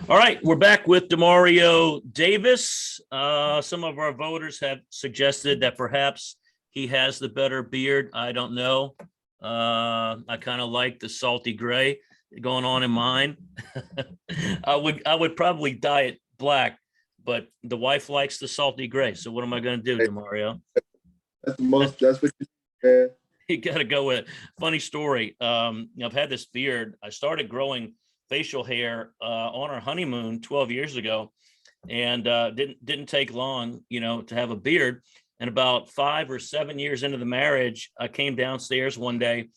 All right, we're back with Demario Davis. Some of our voters have suggested that perhaps he has the better beard. I don't know. I kind of like the salty gray going on in mine. I would probably dye it black, but the wife likes the salty gray. So what am I going to do, Demario? That's the most. That's what you man. You got to go with it. Funny story. I've had this beard. I started growing facial hair on our honeymoon 12 years ago, and didn't take long, to have a beard. And about 5 or 7 years into the marriage, I came downstairs one day.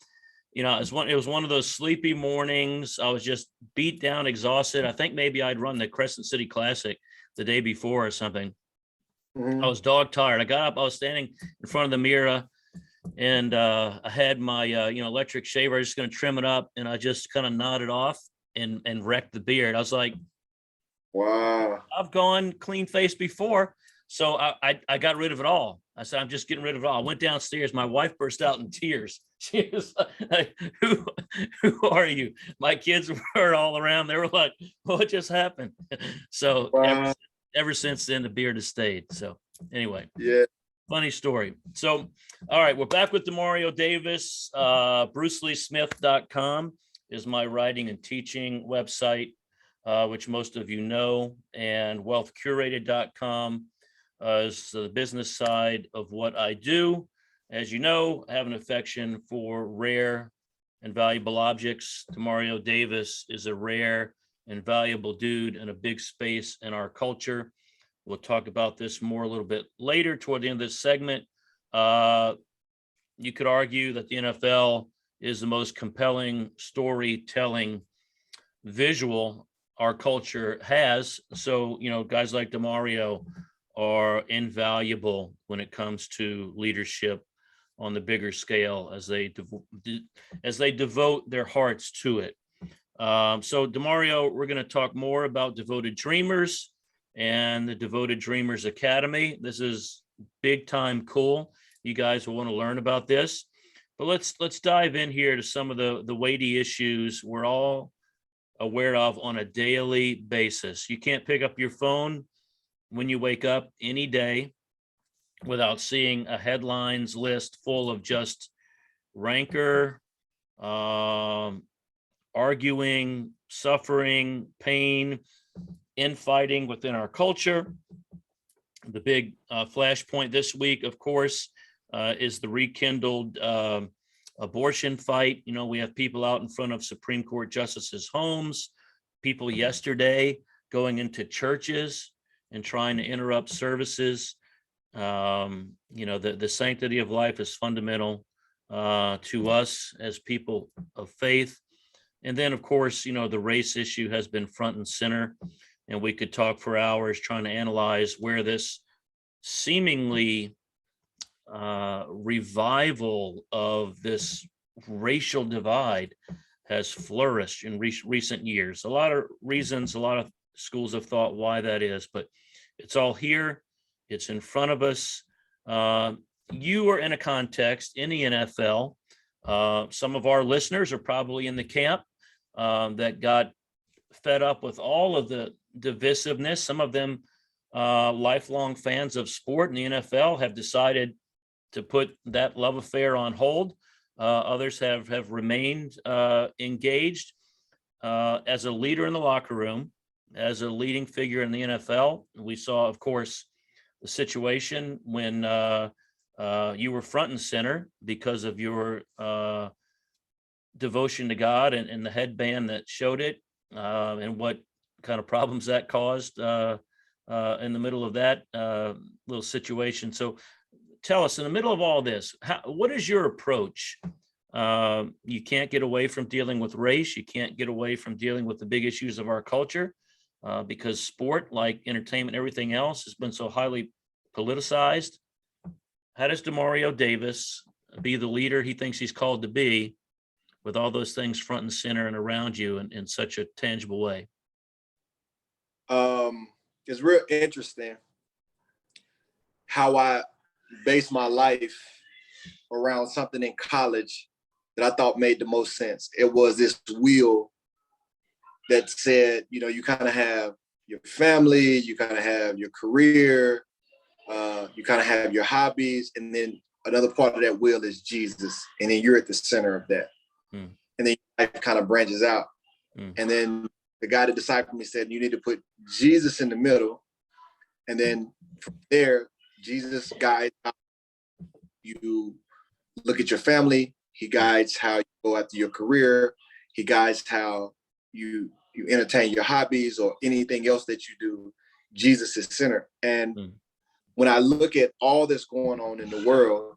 It was one of those sleepy mornings. I was just beat down, exhausted. I think maybe I'd run the Crescent City Classic the day before or something. I Mhm. was dog tired. I got up. I was standing in front of the mirror, and I had my electric shaver. I was just going to trim it up, and I just kind of nodded off and wrecked the beard. I was like, Wow. I've gone clean face before, so I got rid of it all. I said, I'm just getting rid of it all. I went downstairs. My wife burst out in tears. She was like, who are you? My kids were all around. They were like, what just happened? So Wow. ever since then, the beard has stayed. So anyway, Yeah. funny story. So, all right, we're back with Demario Davis. BruceLeeSmith.com is my writing and teaching website, which most of you know, and wealthcurated.com is the business side of what I do. As you know, I have an affection for rare and valuable objects. Demario Davis is a rare and valuable dude in a big space in our culture. We'll talk about this more a little bit later toward the end of this segment. You could argue that the NFL is the most compelling storytelling visual our culture has. So, guys like Demario are invaluable when it comes to leadership on the bigger scale as they devote their hearts to it. So, Demario, we're going to talk more about Devoted Dreamers and the Devoted Dreamers Academy. This is big time cool. You guys will want to learn about this. But let's dive in here to some of the weighty issues we're all aware of on a daily basis. You can't pick up your phone when you wake up any day without seeing a headlines list full of just rancor, arguing, suffering, pain, infighting within our culture. The big flashpoint this week, of course, is the rekindled abortion fight. We have people out in front of Supreme Court justices' homes, people yesterday going into churches and trying to interrupt services. The sanctity of life is fundamental to us as people of faith. And then, of course, the race issue has been front and center, and we could talk for hours trying to analyze where this seemingly revival of this racial divide has flourished in recent years. A lot of reasons, a lot of schools of thought why that is, but it's all here. It's in front of us. You are in a context in the NFL. Some of our listeners are probably in the camp that got fed up with all of the divisiveness. Some of them, lifelong fans of sport in the NFL, have decided to put that love affair on hold. Others have remained engaged as a leader in the locker room, as a leading figure in the NFL. We saw, of course, the situation when you were front and center because of your devotion to God and the headband that showed it, and what kind of problems that caused in the middle of that little situation. So tell us, in the middle of all this, what is your approach? You can't get away from dealing with race. You can't get away from dealing with the big issues of our culture because sport, like entertainment, everything else, has been so highly politicized. How does Demario Davis be the leader he thinks he's called to be with all those things front and center and around you in such a tangible way? It's real interesting how I base my life around something in college that I thought made the most sense. It was this wheel that said, you know, you kind of have your family, you kind of have your career, you kind of have your hobbies, and then another part of that wheel is Jesus, and then you're at the center of that. And then life kind of branches out. And then the guy that discipled me said, you need to put Jesus in the middle, and then from there, Jesus guides how you look at your family. He guides how you go after your career. He guides how you entertain your hobbies or anything else that you do. Jesus is center. And when I look at all that's going on in the world,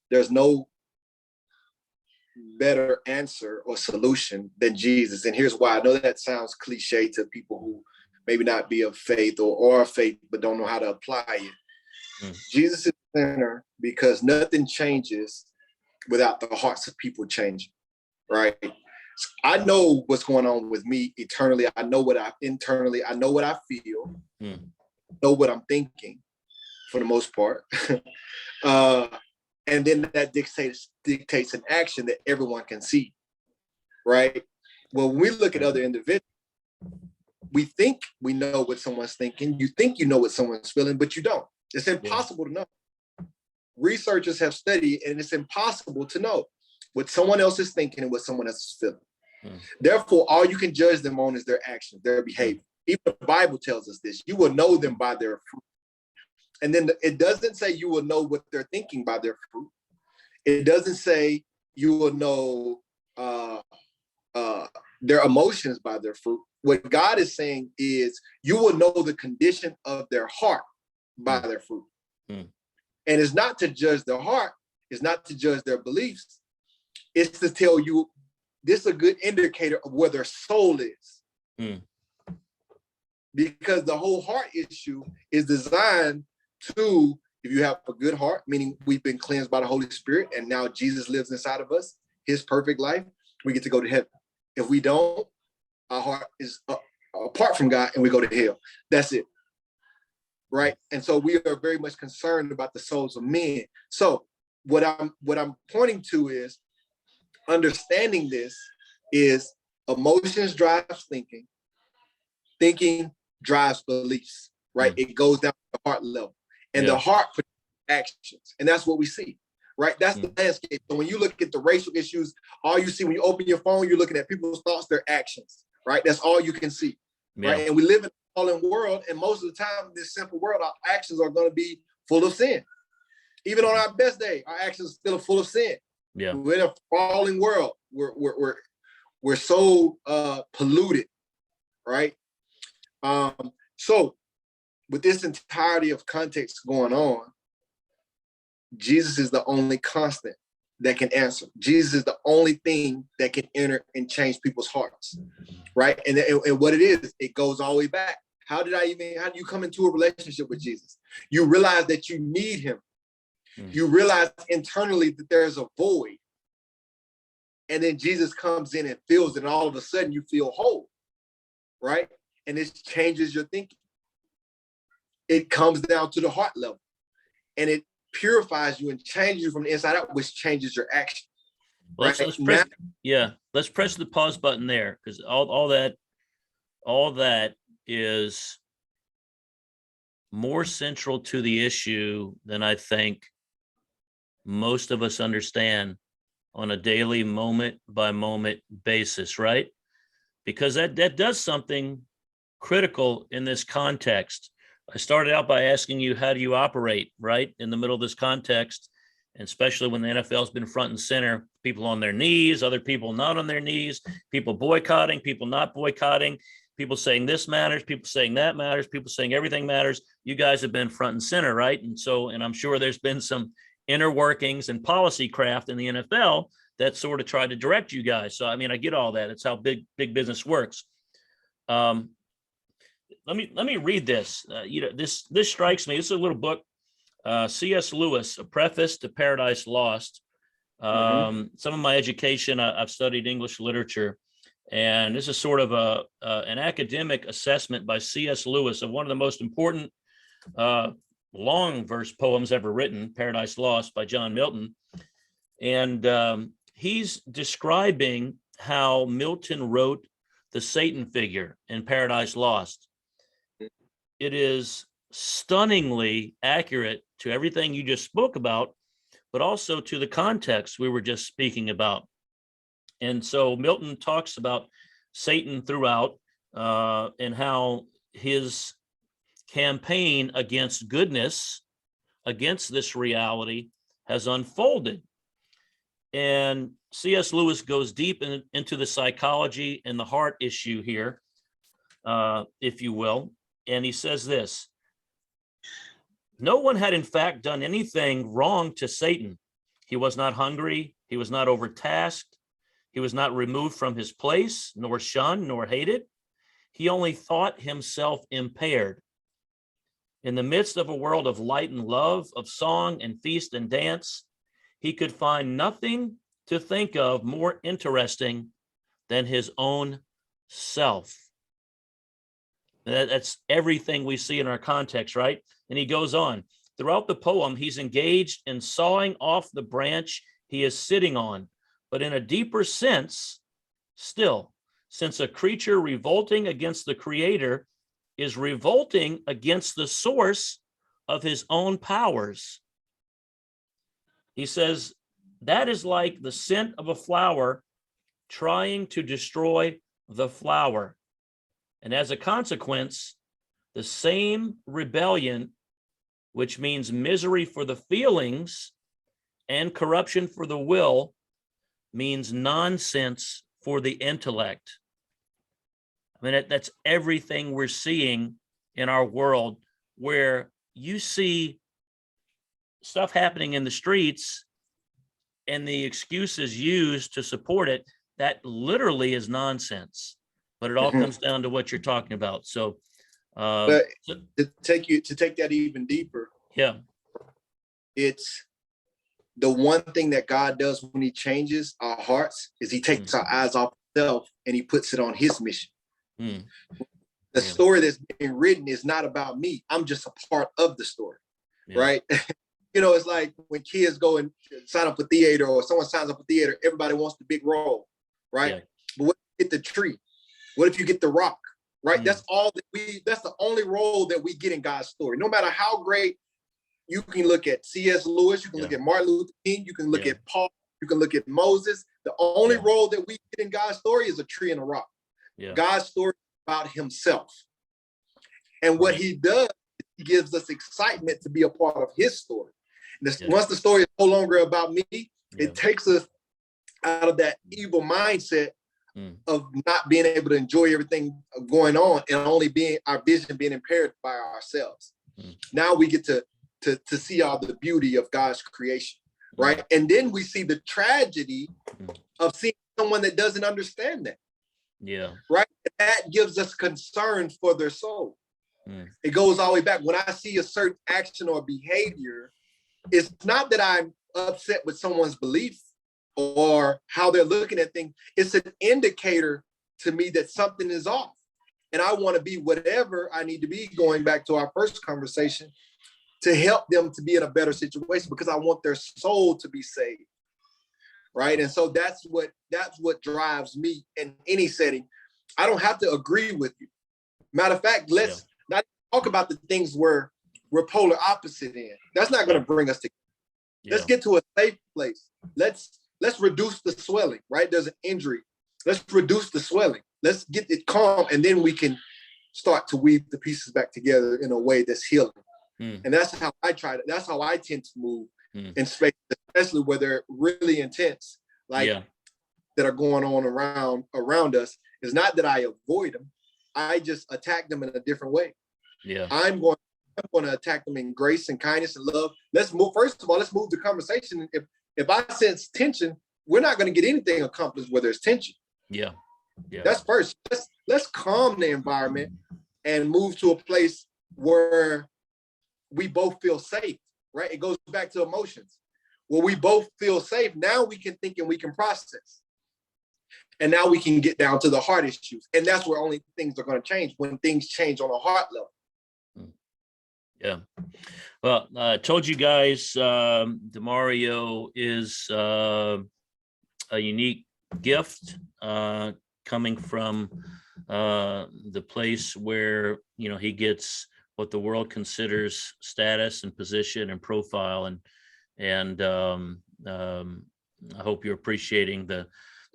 there's no better answer or solution than Jesus. And here's why. I know that sounds cliche to people who maybe not be of faith or of faith, but don't know how to apply it. Jesus is center because nothing changes without the hearts of people changing, right? So I know what's going on with me eternally. I know what I know what I feel, know what I'm thinking for the most part. And then that dictates an action that everyone can see, right? When we look at other individuals, we think we know what someone's thinking. You think you know what someone's feeling, but you don't. It's impossible to know. Researchers have studied, and it's impossible to know what someone else is thinking and what someone else is feeling. Therefore, all you can judge them on is their actions, their behavior. Even the Bible tells us this. You will know them by their fruit. And then it doesn't say you will know what they're thinking by their fruit. It doesn't say you will know their emotions by their fruit. What God is saying is you will know the condition of their heart by their fruit. And it's not to judge their heart. It's not to judge their beliefs. It's to tell you this is a good indicator of where their soul is. Because the whole heart issue is designed to, if you have a good heart, meaning we've been cleansed by the Holy Spirit and now Jesus lives inside of us, his perfect life, we get to go to heaven. If we don't, our heart is apart from God and we go to hell. That's it. Right? And so we are very much concerned about the souls of men. So what I'm pointing to is understanding this is emotions drives thinking. Thinking drives beliefs, right? It goes down to the heart level. And the heart produces actions. And that's what we see, right? That's the landscape. So when you look at the racial issues, all you see when you open your phone, you're looking at people's thoughts, their actions, right? That's all you can see, right? And we live in a fallen world, and most of the time in this simple world, our actions are going to be full of sin. Even on our best day, our actions are still full of sin. We're in a falling world. We're so polluted, right? So with this entirety of context going on, Jesus is the only constant that can answer. Jesus is the only thing that can enter and change people's hearts, right? And what it is, it goes all the way back. How do you come into a relationship with Jesus? You realize that you need him. You realize internally that there's a void. And then Jesus comes in and fills it, and all of a sudden you feel whole, right? And this changes your thinking. It comes down to the heart level, and it purifies you and changes you from the inside out, which changes your action. Well, right? Let's press the pause button there, because all that is more central to the issue than I think most of us understand on a daily moment by moment basis, right? Because that does something critical in this context. I started out by asking you, how do you operate, right? In the middle of this context, and especially when the NFL has been front and center, people on their knees, other people not on their knees, people boycotting, people not boycotting, people saying this matters, people saying that matters, people saying everything matters. You guys have been front and center, right? And I'm sure there's been some inner workings and policy craft in the NFL that sort of tried to direct you guys. So, I mean, I get all that. It's how big business works. Let me read this. This strikes me. This is a little book, C.S. Lewis, A Preface to Paradise Lost. Some of my education, I've studied English literature, and this is sort of an academic assessment by C.S. Lewis of one of the most important long verse poems ever written, Paradise Lost by John Milton. And he's describing how Milton wrote the Satan figure in Paradise Lost. It is stunningly accurate to everything you just spoke about, but also to the context we were just speaking about. And so Milton talks about Satan throughout, and how his campaign against goodness, against this reality, has unfolded. And C.S. Lewis goes deep into the psychology and the heart issue here, if you will. And he says this: no one had in fact done anything wrong to Satan. He was not hungry. He was not overtasked. He was not removed from his place, nor shunned, nor hated. He only thought himself impaired. In the midst of a world of light and love, of song and feast and dance, he could find nothing to think of more interesting than his own self. That's everything we see in our context, right? And he goes on. Throughout the poem, he's engaged in sawing off the branch he is sitting on, but in a deeper sense, still, since a creature revolting against the creator is revolting against the source of his own powers. He says, that is like the scent of a flower trying to destroy the flower. And as a consequence, the same rebellion, which means misery for the feelings and corruption for the will, means nonsense for the intellect. I mean, that's everything we're seeing in our world, where you see stuff happening in the streets and the excuses used to support it, that literally is nonsense. But it all comes down to what you're talking about. So, but to take that even deeper, yeah, it's the one thing that God does when he changes our hearts is he takes our eyes off himself and he puts it on his mission. The story that's being written is not about me. I'm just a part of the story, right? You know, it's like when kids go and sign up for theater, or someone signs up for theater, everybody wants the big role, right? But what if you get the tree? What if you get the rock, right? That's all that's the only role that we get in God's story. No matter how great, you can look at C.S. Lewis, you can look at Martin Luther King, you can look at Paul, you can look at Moses. The only role that we get in God's story is a tree and a rock. God's story is about himself. And what he does, he gives us excitement to be a part of his story. Once the story is no longer about me, it takes us out of that evil mindset of not being able to enjoy everything going on and only being our vision being impaired by ourselves. Now we get to see all the beauty of God's creation, right? And then we see the tragedy of seeing someone that doesn't understand that. Right? That gives us concern for their soul. It goes all the way back. When I see a certain action or behavior, it's not that I'm upset with someone's belief or how they're looking at things. It's an indicator to me that something is off. And I want to be whatever I need to be, going back to our first conversation, to help them to be in a better situation, because I want their soul to be saved. Right. And so that's what drives me in any setting. I don't have to agree with you. Matter of fact, let's not talk about the things we're polar opposite in. That's not going to bring us together. Let's get to a safe place. Let's reduce the swelling, right? There's an injury. Let's reduce the swelling. Let's get it calm, and then we can start to weave the pieces back together in a way that's healing. And that's how I that's how I tend to move in space, especially where they're really intense, like that are going on around us. It's not that I avoid them. I just attack them in a different way. I'm going to attack them in grace and kindness and love. First of all, let's move the conversation. If I sense tension, we're not going to get anything accomplished where there's tension. That's first. Let's calm the environment and move to a place where we both feel safe, right? It goes back to emotions. Where we both feel safe, now we can think and we can process. And now we can get down to the heart issues. And that's where only things are going to change, when things change on a heart level. Well, I told you guys, Demario is a unique gift coming from the place where, you know, he gets what the world considers status and position and profile, and I hope you're appreciating the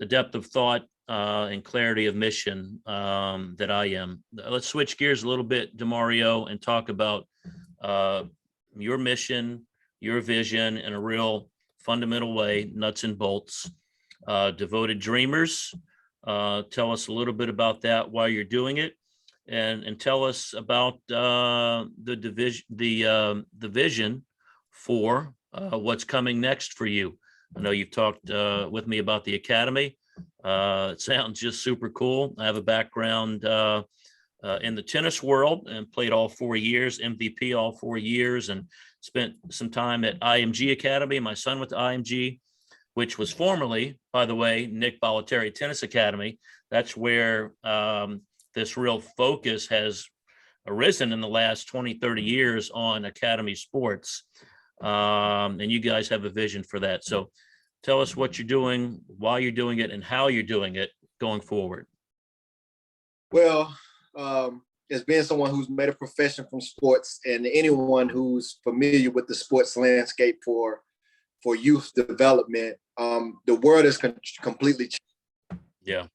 depth of thought and clarity of mission that I am. Let's switch gears a little bit, Demario, and talk about your mission, your vision in a real fundamental way, nuts and bolts. Devoted Dreamers. Tell us a little bit about that, why you're doing it, and tell us about the division, the vision for what's coming next for you. I know you've talked with me about the academy. It sounds just super cool. I have a background in the tennis world and played all 4 years, MVP all 4 years, and spent some time at IMG Academy. My son went to IMG, which was formerly, by the way, Nick Bollettieri Tennis Academy. That's where this real focus has arisen in the last 20, 30 years on academy sports. And you guys have a vision for that. So tell us what you're doing, why you're doing it, and how you're doing it going forward. Well, as being someone who's made a profession from sports, and anyone who's familiar with the sports landscape for youth development, the world is completely changed. Yeah.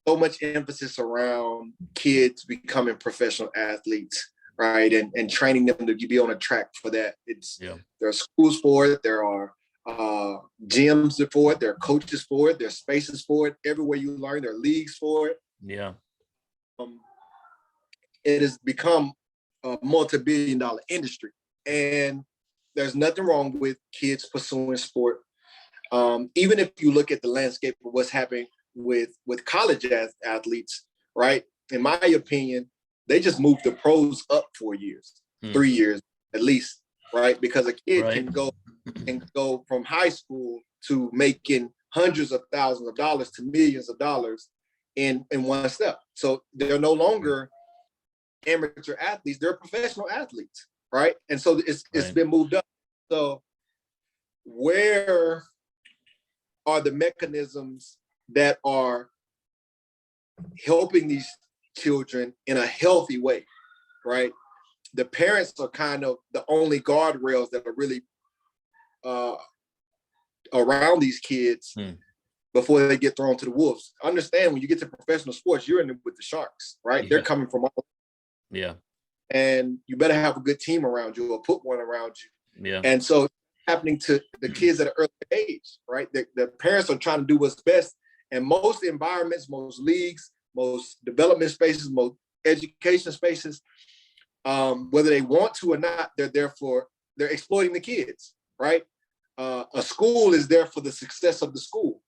So much emphasis around kids becoming professional athletes, right? And training them to be on a track for that. There are schools for it. There are gyms for it. There are coaches for it. There are spaces for it. Everywhere you learn, there are leagues for it. Yeah. It has become a multi-billion-dollar industry, and there's nothing wrong with kids pursuing sport. Even if you look at the landscape of what's happening with college athletes, right? In my opinion, they just moved the pros up 4 years, 3 years at least, right? Because a kid can go from high school to making hundreds of thousands of dollars to millions of dollars in one step. So they're no longer amateur athletes; they're professional athletes, right? And so it's been moved up. So where are the mechanisms that are helping these children in a healthy way, right? The parents are kind of the only guardrails that are really around these kids before they get thrown to the wolves. Understand, when you get to professional sports, you're in it with the sharks, right? Yeah. They're coming from all. Yeah. And you better have a good team around you, or put one around you. Yeah. And so happening to the kids at an early age, right? The parents are trying to do what's best. And most environments, most leagues, most development spaces, most education spaces, whether they want to or not, they're exploiting the kids, right? A school is there for the success of the school.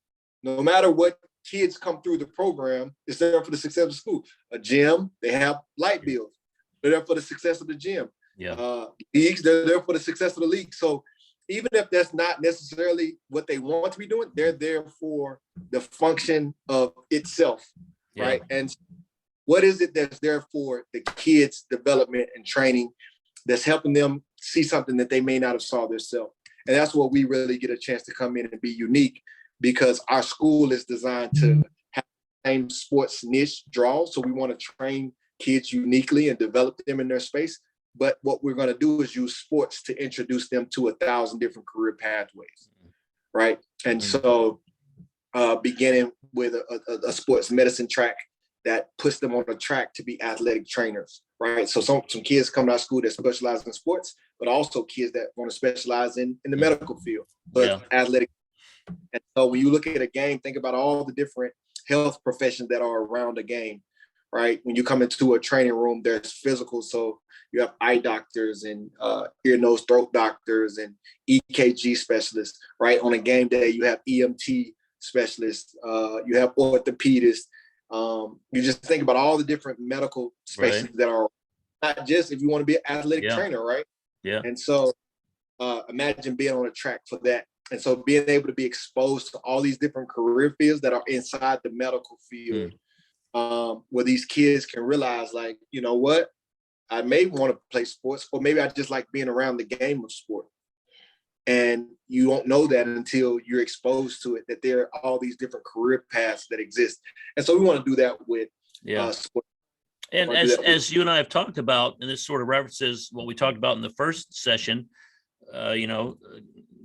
No matter what kids come through the program, it's there for the success of the school. A gym, they have light bills. They're there for the success of the gym. Yeah. Leagues, they're there for the success of the league. So even if that's not necessarily what they want to be doing, they're there for the function of itself, right? And what is it that's there for the kids' development and training that's helping them see something that they may not have saw themselves? And that's where we really get a chance to come in and be unique, because our school is designed to have the same sports niche draw. So we want to train kids uniquely and develop them in their space. But what we're going to do is use sports to introduce them to 1,000 different career pathways, right? And so beginning with a sports medicine track that puts them on a track to be athletic trainers, right? So some kids come to our school that specialize in sports, but also kids that want to specialize in the medical field, but athletic. And so when you look at a game, think about all the different health professions that are around a game, right? When you come into a training room, there's physical. So you have eye doctors and ear, nose, throat doctors and EKG specialists, right? On a game day, you have EMT specialists, you have orthopedists. You just think about all the different medical spaces that are not just if you want to be an athletic trainer, right? Yeah. And so imagine being on a track for that. And so being able to be exposed to all these different career fields that are inside the medical field, where these kids can realize, like, you know what, I may want to play sports, or maybe I just like being around the game of sport. And you don't know that until you're exposed to it, that there are all these different career paths that exist. And so we want to do that with sports. And as you and I have talked about, and this sort of references what we talked about in the first session,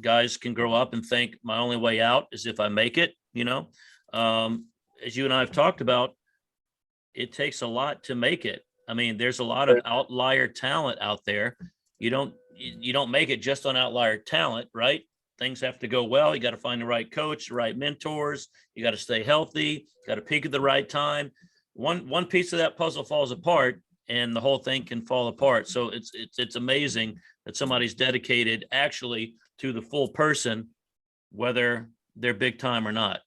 guys can grow up and think my only way out is if I make it, as you and I have talked about, it takes a lot to make it. I mean, there's a lot of outlier talent out there. You don't make it just on outlier talent, right? Things have to go well. You got to find the right coach, the right mentors. You got to stay healthy. Got to peak at the right time. One piece of that puzzle falls apart, and the whole thing can fall apart. So it's amazing that somebody's dedicated actually to the full person, whether they're big time or not.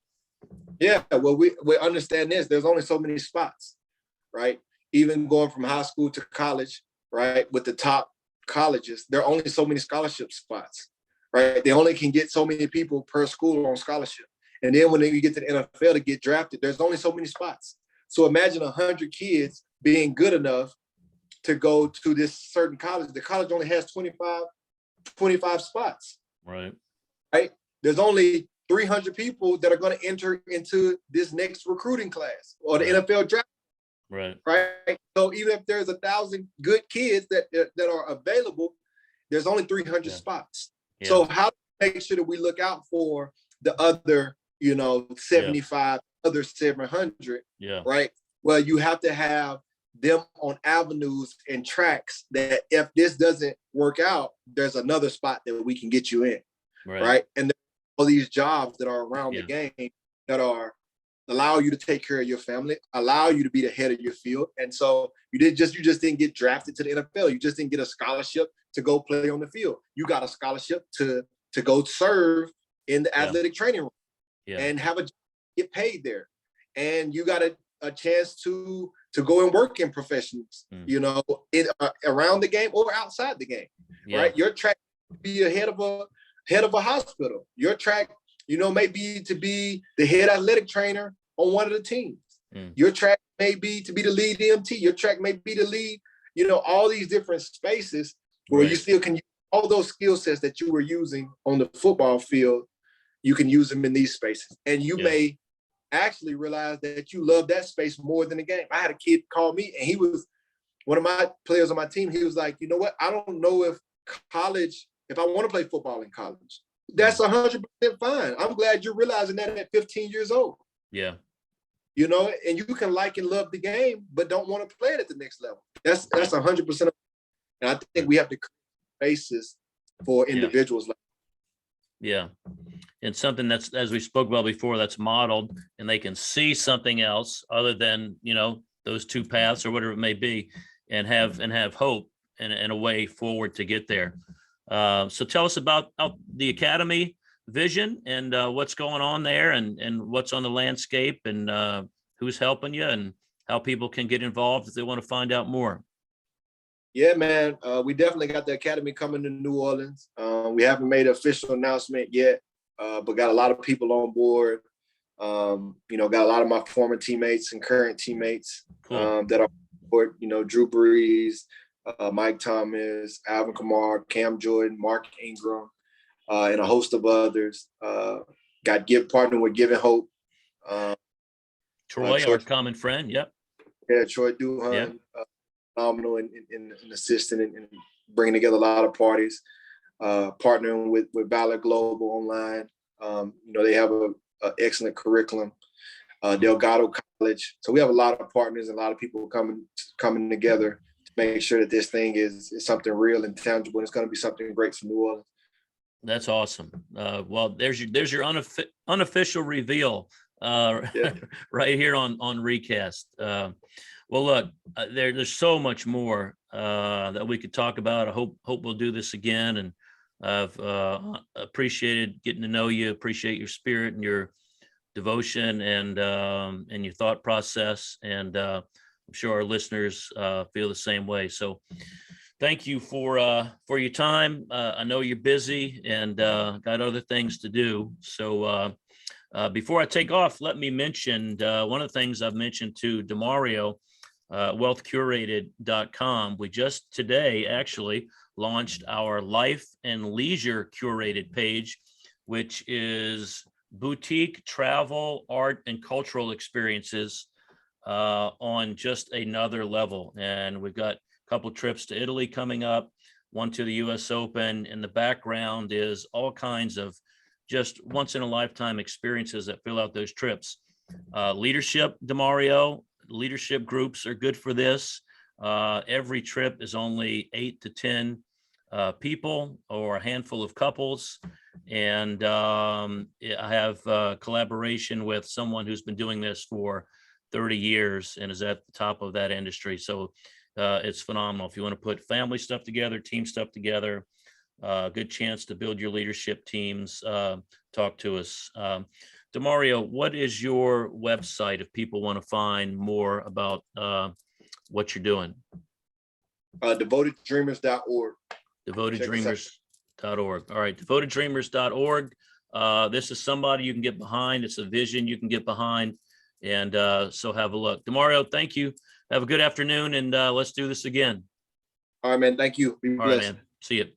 Yeah, well, we understand this. There's only so many spots, right? Even going from high school to college, right? With the top colleges, there are only so many scholarship spots, right? They only can get so many people per school on scholarship. And then when you get to the NFL to get drafted, there's only so many spots. So imagine 100 kids being good enough to go to this certain college. The college only has 25 spots. Right. There's only 300 people that are going to enter into this next recruiting class or the NFL draft. Right. So even if there's 1,000 good kids that are available, there's only 300 spots. Yeah. So how do we make sure that we look out for the other, 75, other 700? Yeah. Right. Well, you have to have them on avenues and tracks that if this doesn't work out, there's another spot that we can get you in. Right. And there's all these jobs that are around the game that are allow you to take care of your family, allow you to be the head of your field. And so you just didn't get drafted to the NFL. You just didn't get a scholarship to go play on the field. You got a scholarship to go serve in the athletic training room and get paid there. And you got a chance to go and work in professions, around the game or outside the game, right? Your track be a head of a hospital. Your track, may be to be the head athletic trainer on one of the teams. Your track may be to be the lead MT. Your track may be to lead, all these different spaces where you still can use all those skill sets that you were using on the football field. You can use them in these spaces. And you may actually realize that you love that space more than the game. I had a kid call me, and he was one of my players on my team. He was like, you know what? I don't know if I want to play football in college. That's 100% fine. I'm glad you're realizing that at 15 years old. Yeah. And you can like and love the game, but don't want to play it at the next level. That's 100%. And I think we have to create spaces for individuals. Yeah. And something that's, as we spoke about before, that's modeled, and they can see something else other than, those two paths or whatever it may be, and have hope and a way forward to get there. So tell us about the Academy vision and what's going on there and what's on the landscape and who's helping you and how people can get involved if they want to find out more. Yeah, man. We definitely got the Academy coming to New Orleans. We haven't made an official announcement yet, but got a lot of people on board. Got a lot of my former teammates and current teammates that are on board, Drew Brees, Mike Thomas, Alvin Kamara, Cam Jordan, Mark Ingram, and a host of others. Got partnered with Giving Hope. Troy, our common friend. Yep. Yeah, Troy Duhan, phenomenal in assisting and bringing together a lot of parties. Partnering with Valor Global Online. They have an excellent curriculum. Delgado College. So we have a lot of partners and a lot of people coming together to make sure that this thing is something real and tangible. And it's going to be something great for New Orleans. That's awesome. Well, there's your unofficial reveal right here on Recast. Well, look, there's so much more that we could talk about. I hope we'll do this again, and I've appreciated getting to know you. Appreciate your spirit and your devotion and your thought process, and I'm sure our listeners feel the same way. So thank you for your time. I know you're busy and got other things to do. So before I take off, let me mention one of the things I've mentioned to Demario. wealthcurated.com. We just today actually launched our life and leisure curated page, which is boutique travel, art, and cultural experiences on just another level. And we've got a couple trips to Italy coming up, one to the US Open. In the background is all kinds of just once in a lifetime experiences that fill out those trips. Leadership, Demario, leadership groups are good for this. Every trip is only 8 to 10 people or a handful of couples. And I have collaboration with someone who's been doing this for 30 years and is at the top of that industry. So it's phenomenal. If you want to put family stuff together, team stuff together, good chance to build your leadership teams, talk to us. Demario, what is your website if people want to find more about what you're doing? DevotedDreamers.org. DevotedDreamers.org. All right, DevotedDreamers.org. This is somebody you can get behind. It's a vision you can get behind. And so have a look. Demario, thank you. Have a good afternoon, and let's do this again. All right, man. Thank you. Be All right, blessed. man. See you.